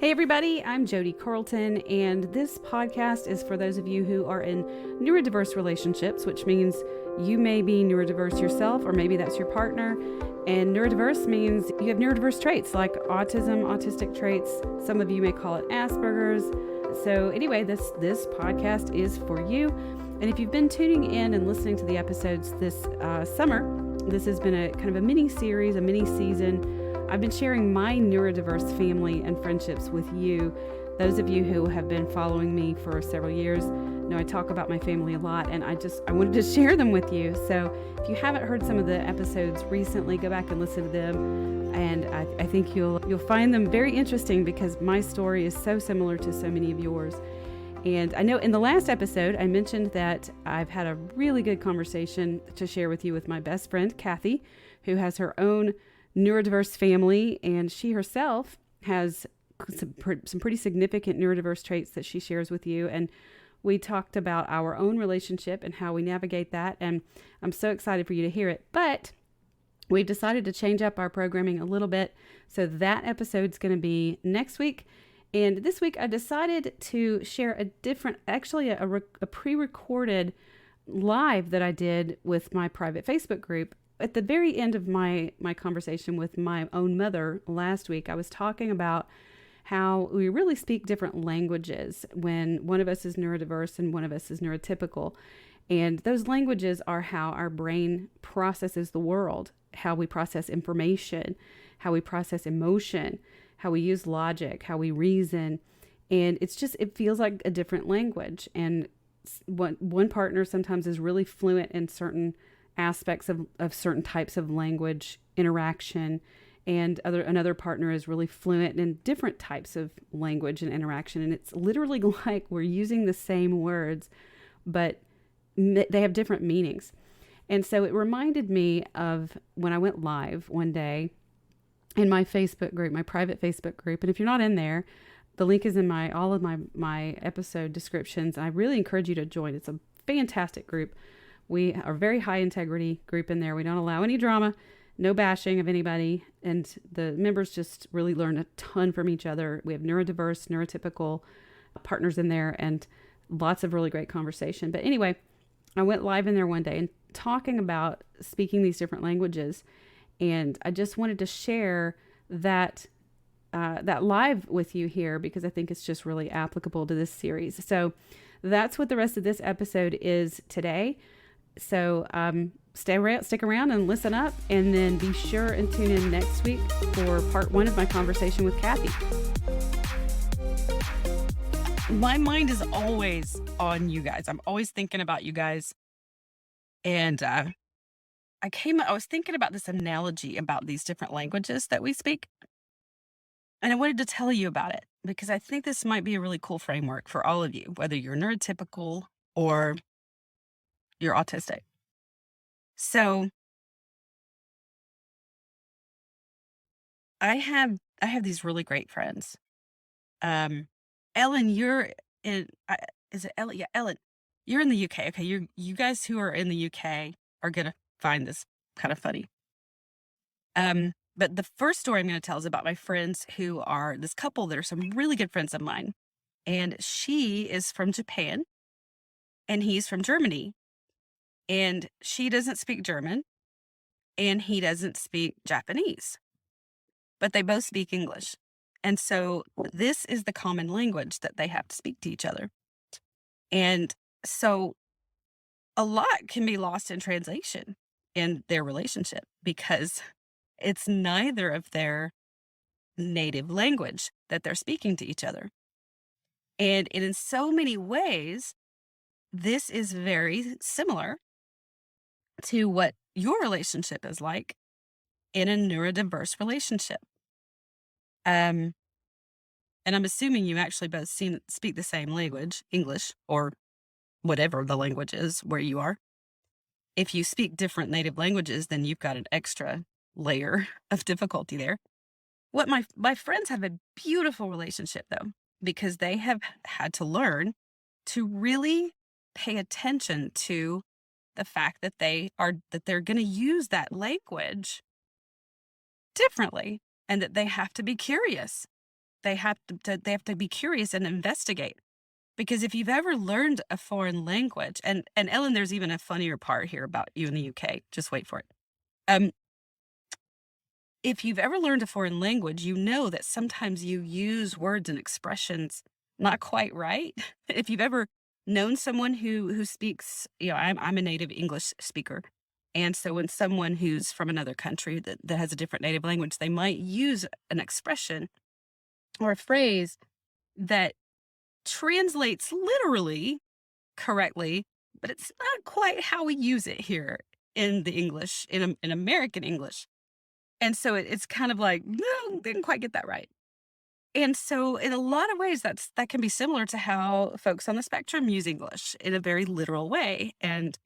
Hey everybody, I'm Jodi Carlton, and this podcast is for those of you who are in neurodiverse relationships, which means you may be neurodiverse yourself, or maybe that's your partner. And neurodiverse means you have neurodiverse traits like autism, autistic traits. Some of you may call it Asperger's. So anyway, this podcast is for you. And if you've been tuning in and listening to the episodes this summer, this has been a kind of a mini series, a mini season. I've been sharing my neurodiverse family and friendships with you. Those of you who have been following me for several years know I talk about my family a lot, and I wanted to share them with you. So if you haven't heard some of the episodes recently, go back and listen to them. And I think you'll find them very interesting because my story is so similar to so many of yours. And I know in the last episode, I mentioned that I've had a really good conversation to share with you with my best friend, Kathy, who has her own neurodiverse family, and she herself has some pretty significant neurodiverse traits that she shares with you. And we talked about our own relationship and how we navigate that, and I'm so excited for you to hear it. But we decided to change up our programming a little bit, so that episode's going to be next week. And this week I decided to share a different, actually a pre-recorded live that I did with my private Facebook group. At the very end of my conversation with my own mother last week, I was talking about how we really speak different languages when one of us is neurodiverse and one of us is neurotypical. And those languages are how our brain processes the world, how we process information, how we process emotion, how we use logic, how we reason. And it feels like a different language. And one partner sometimes is really fluent in certain aspects of certain types of language interaction, and another partner is really fluent in different types of language and interaction. And it's literally like we're using the same words, but they have different meanings. And so it reminded me of when I went live one day in my Facebook group, my private Facebook group. And if you're not in there, the link is in all of my episode descriptions. I really encourage you to join. It's a fantastic group. We are a very high integrity group in there. We don't allow any drama, no bashing of anybody. And the members just really learn a ton from each other. We have neurodiverse, neurotypical partners in there, and lots of really great conversation. But anyway, I went live in there one day and talking about speaking these different languages. And I just wanted to share that live with you here because I think it's just really applicable to this series. So that's what the rest of this episode is today. So stick around and listen up, and then be sure and tune in next week for part 1 of my conversation with Kathy. My mind is always on you guys. I'm always thinking about you guys. And I was thinking about this analogy about these different languages that we speak. And I wanted to tell you about it because I think this might be a really cool framework for all of you, whether you're neurotypical or you're autistic. So I have these really great friends. Ellen, you're in. Is it Ellen? Yeah, Ellen. You're in the UK. Okay, you guys who are in the UK are gonna find this kind of funny. But the first story I'm going to tell is about my friends who are this couple that are some really good friends of mine, and she is from Japan, and he's from Germany. And she doesn't speak German, and he doesn't speak Japanese, but they both speak English. And so this is the common language that they have to speak to each other. And so a lot can be lost in translation in their relationship because it's neither of their native language that they're speaking to each other. And in so many ways, this is very similar to what your relationship is like in a neurodiverse relationship. And I'm assuming you actually both speak the same language, English, or whatever the language is where you are. If you speak different native languages, then you've got an extra layer of difficulty there. What my friends have a beautiful relationship though, because they have had to learn to really pay attention to the fact that they're going to use that language differently, and that they have to be curious they have to be curious and investigate. Because if you've ever learned a foreign language, and Ellen, there's even a funnier part here about you in the UK. Just wait for it. Um, if you've ever learned a foreign language, you know that sometimes you use words and expressions not quite right. If you've ever known someone who speaks, I'm a native English speaker. And so when someone who's from another country that has a different native language, they might use an expression or a phrase that translates literally correctly, but it's not quite how we use it here in the English, in American English. And so it's kind of like, no, didn't quite get that right. And so in a lot of ways, that can be similar to how folks on the spectrum use English in a very literal way. And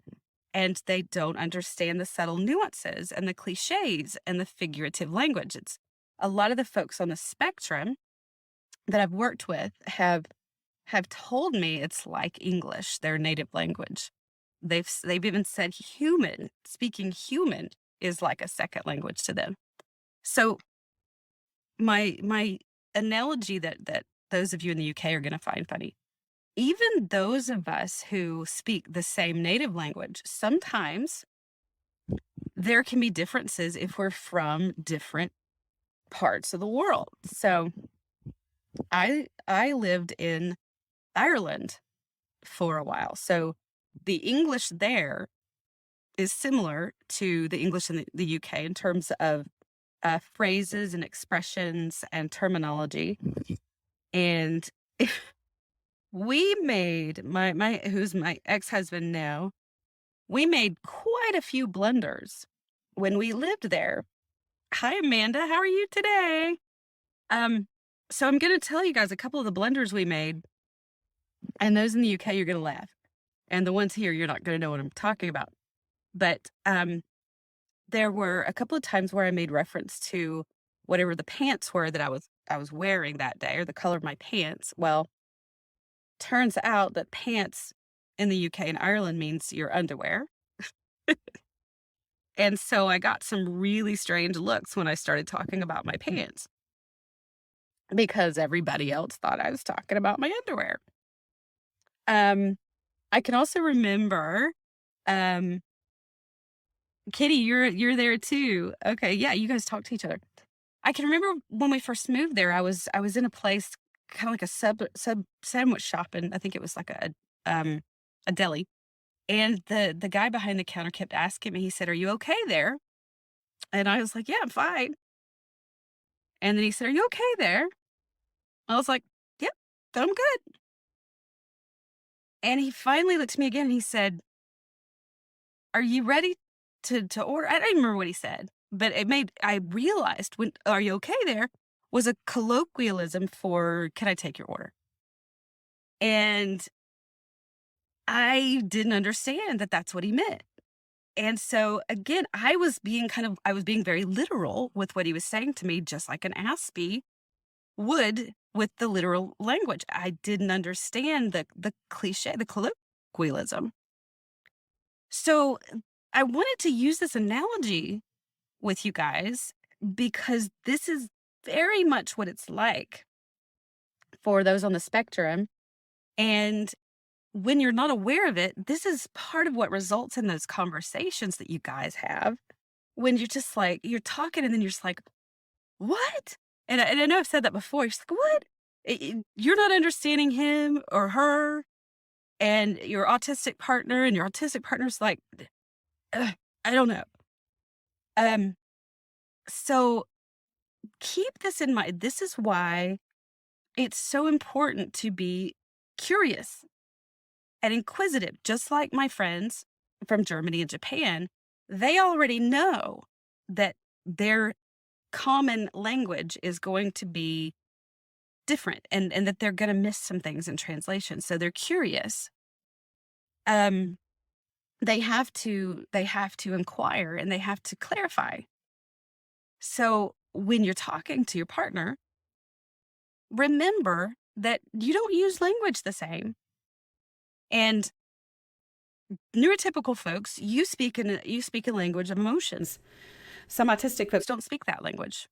they don't understand the subtle nuances and the cliches and the figurative language. It's a lot of the folks on the spectrum that I've worked with have told me it's like English, their native language. They've even said speaking human is like a second language to them. So my analogy that those of you in the UK are going to find funny, even those of us who speak the same native language, sometimes there can be differences if we're from different parts of the world. So I lived in Ireland for a while. So the English there is similar to the English in the UK in terms of phrases and expressions and terminology. And we made who's my ex-husband now, we made quite a few blunders when we lived there. Hi, Amanda. How are you today? So I'm going to tell you guys a couple of the blunders we made, and those in the UK, you're going to laugh. And the ones here, you're not going to know what I'm talking about. But there were a couple of times where I made reference to whatever the pants were that I was wearing that day, or the color of my pants. Well, turns out that pants in the UK and Ireland means your underwear. And so I got some really strange looks when I started talking about my pants, because everybody else thought I was talking about my underwear. I can also remember, Kitty, you're there too. Okay, yeah, you guys talk to each other. I can remember when we first moved there, I was in a place kind of like a sub sandwich shop, and I think it was like a deli. And the guy behind the counter kept asking me. He said, "Are you okay there?" And I was like, "Yeah, I'm fine." And then he said, "Are you okay there?" I was like, "Yep, I'm good." And he finally looked at me again and he said, "Are you ready to order?" I don't even remember what he said, but I realized when "Are you okay there?" was a colloquialism for "Can I take your order?" And I didn't understand that that's what he meant. And so again, I was being very literal with what he was saying to me, just like an Aspie would with the literal language. I didn't understand the cliche, the colloquialism. So I wanted to use this analogy with you guys because this is very much what it's like for those on the spectrum. And when you're not aware of it, this is part of what results in those conversations that you guys have when you're just like, you're talking and then you're just like, what? And I know I've said that before. You're just like, what? You're not understanding him or her and your autistic partner, and your autistic partner's like, "Ugh, I don't know." Um, so keep this in mind. This is why it's so important to be curious and inquisitive, just like my friends from Germany and Japan. They already know that their common language is going to be different, and that they're going to miss some things in translation. So they're curious. Um, they have to inquire and they have to clarify. So when you're talking to your partner, remember that you don't use language the same. And neurotypical folks, you speak a language of emotions. Some autistic folks don't speak that language.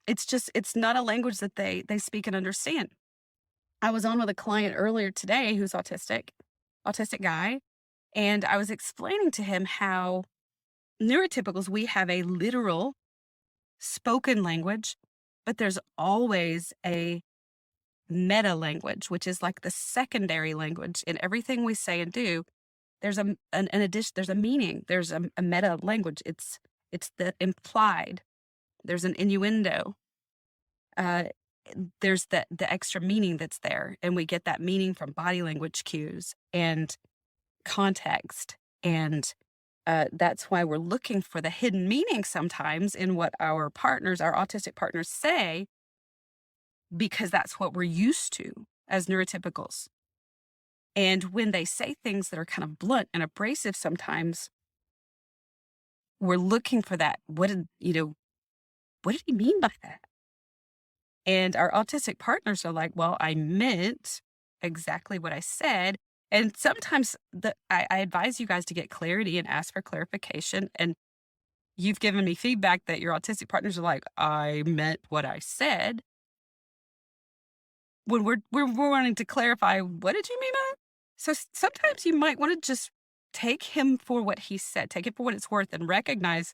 it's not a language that they speak and understand. I was on with a client earlier today who's autistic guy, and I was explaining to him how neurotypicals, we have a literal spoken language, but there's always a meta language, which is like the secondary language in everything we say and do. There's an addition, there's a meaning, there's a meta language. It's the implied. There's an innuendo. Uh, there's the extra meaning that's there, and we get that meaning from body language cues and context, and that's why we're looking for the hidden meaning sometimes in what our partners, our autistic partners, say, because that's what we're used to as neurotypicals. And when they say things that are kind of blunt and abrasive, sometimes we're looking for that. What did he mean by that? And our autistic partners are like, well, I meant exactly what I said. And sometimes I advise you guys to get clarity and ask for clarification. And you've given me feedback that your autistic partners are like, I meant what I said. When we're wanting to clarify, what did you mean by that? So sometimes you might want to just take him for what he said, take it for what it's worth, and recognize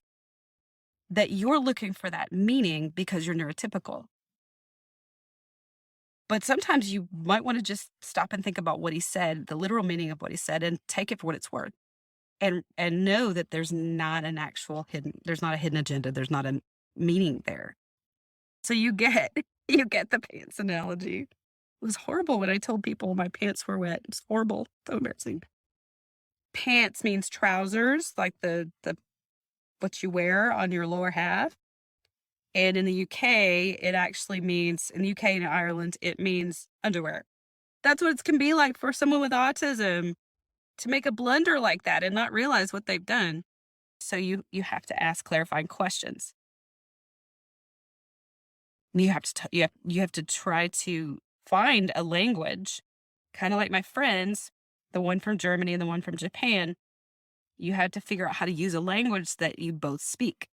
that you're looking for that meaning because you're neurotypical. But sometimes you might want to just stop and think about what he said, the literal meaning of what he said, and take it for what it's worth. And know that there's not there's not a hidden agenda, there's not a meaning there. So you get you get the pants analogy. It was horrible when I told people my pants were wet. It's horrible. So embarrassing. Pants means trousers, like the what you wear on your lower half. And in the UK, it actually means, in the UK and Ireland, it means underwear. That's what it can be like for someone with autism to make a blunder like that and not realize what they've done. So you have to ask clarifying questions. You have to you have to try to find a language, kind of like my friends, the one from Germany and the one from Japan. You have to figure out how to use a language that you both speak.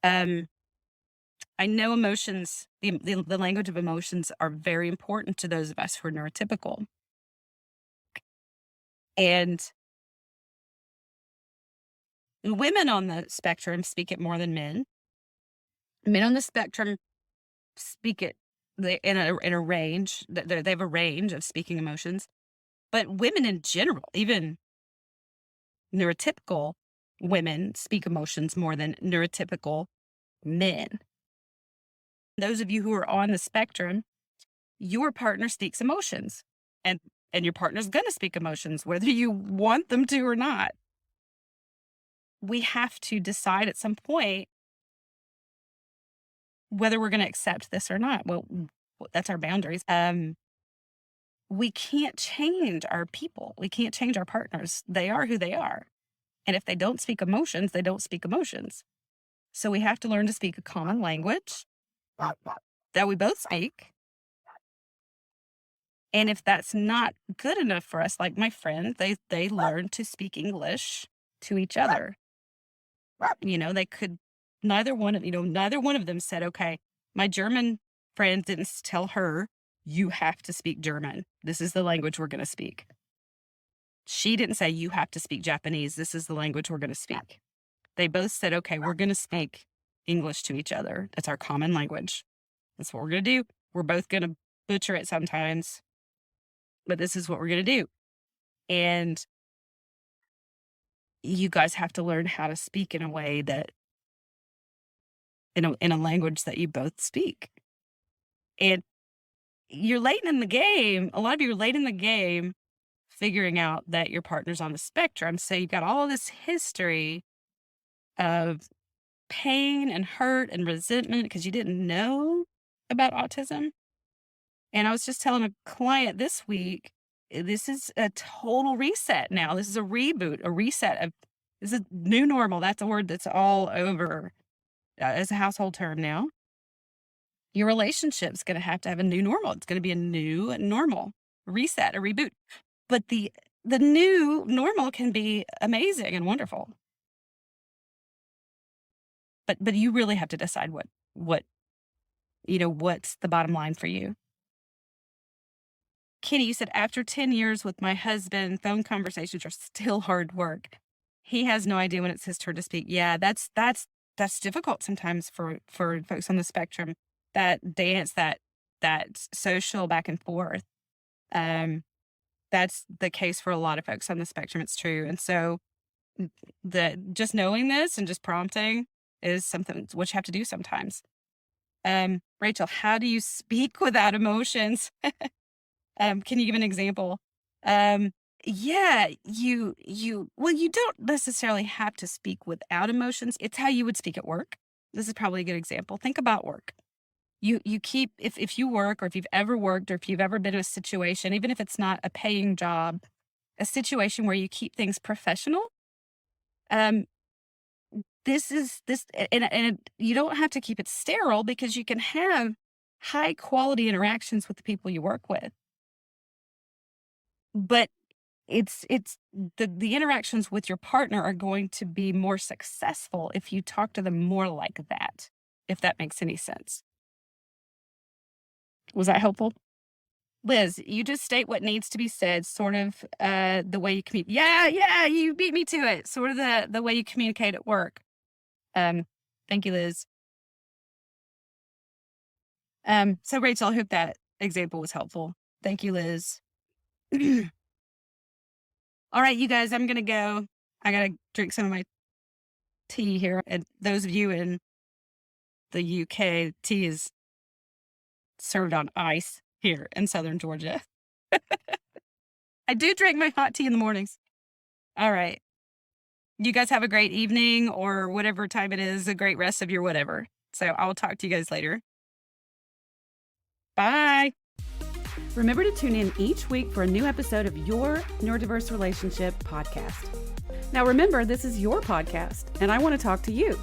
I know emotions, the language of emotions are very important to those of us who are neurotypical. And women on the spectrum speak it more than men. Men on the spectrum speak it in a range. They have a range of speaking emotions. But women in general, even neurotypical women, speak emotions more than neurotypical men. Those of you who are on the spectrum, your partner speaks emotions, and your partner's going to speak emotions, whether you want them to or not. We have to decide at some point whether we're going to accept this or not. Well, that's our boundaries. We can't change our people. We can't change our partners. They are who they are. And if they don't speak emotions, they don't speak emotions. So we have to learn to speak a common language that we both speak. And if that's not good enough for us, like my friend, they learn to speak English to each other. They could neither one of them said, okay, my German friend didn't tell her, you have to speak German. This is the language we're going to speak. She didn't say, you have to speak Japanese. This is the language we're going to speak. They both said, okay, we're going to speak English to each other. That's our common language. That's what we're going to do. We're both going to butcher it sometimes, but this is what we're going to do. And you guys have to learn how to speak in a way that, in a language that you both speak. And you're late in the game. A lot of you are late in the game figuring out that your partner's on the spectrum. So you've got all this history of pain and hurt and resentment because you didn't know about autism. And I was just telling a client this week, this is a total reset now. This is a reboot, a reset. This is new normal. That's a word that's all over as a household term now. Your relationship's going to have a new normal. It's going to be a new normal, reset, a reboot. But the new normal can be amazing and wonderful. But you really have to decide what what's the bottom line for you? Kenny, you said after 10 years with my husband, phone conversations are still hard work. He has no idea when it's his turn to speak. Yeah, that's difficult sometimes for folks on the spectrum. That dance, that social back and forth. Um, that's the case for a lot of folks on the spectrum. It's true. And so just knowing this and just prompting is something what you have to do sometimes. Rachel, how do you speak without emotions? Can you give an example? Yeah, you don't necessarily have to speak without emotions. It's how you would speak at work. This is probably a good example. Think about work. You keep if you work, or if you've ever worked, or if you've ever been in a situation, even if it's not a paying job, a situation where you keep things professional. Um, this and you don't have to keep it sterile, because you can have high quality interactions with the people you work with. But it's the interactions with your partner are going to be more successful if you talk to them more like that, if that makes any sense. Was that helpful? Liz, you just state what needs to be said, sort of the way you communicate. Yeah, you beat me to it. Sort of the way you communicate at work. Um, Thank you, Liz. So Rachel, I hope that example was helpful. Thank you, Liz. All right, you guys, I'm gonna go. I gotta drink some of my tea here. And those of you in the UK, tea is served on ice here in Southern Georgia. I do drink my hot tea in the mornings. All right. You guys have a great evening, or whatever time it is, a great rest of your whatever. So I'll talk to you guys later. Bye. Remember to tune in each week for a new episode of your Neurodiverse Relationship podcast. Now remember, this is your podcast, and I want to talk to you.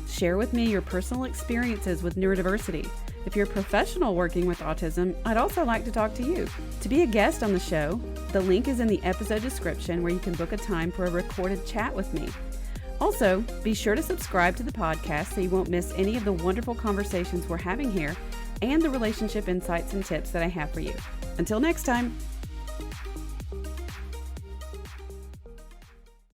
Share with me your personal experiences with neurodiversity. If you're a professional working with autism, I'd also like to talk to you. To be a guest on the show, the link is in the episode description, where you can book a time for a recorded chat with me. Also, be sure to subscribe to the podcast so you won't miss any of the wonderful conversations we're having here and the relationship insights and tips that I have for you. Until next time.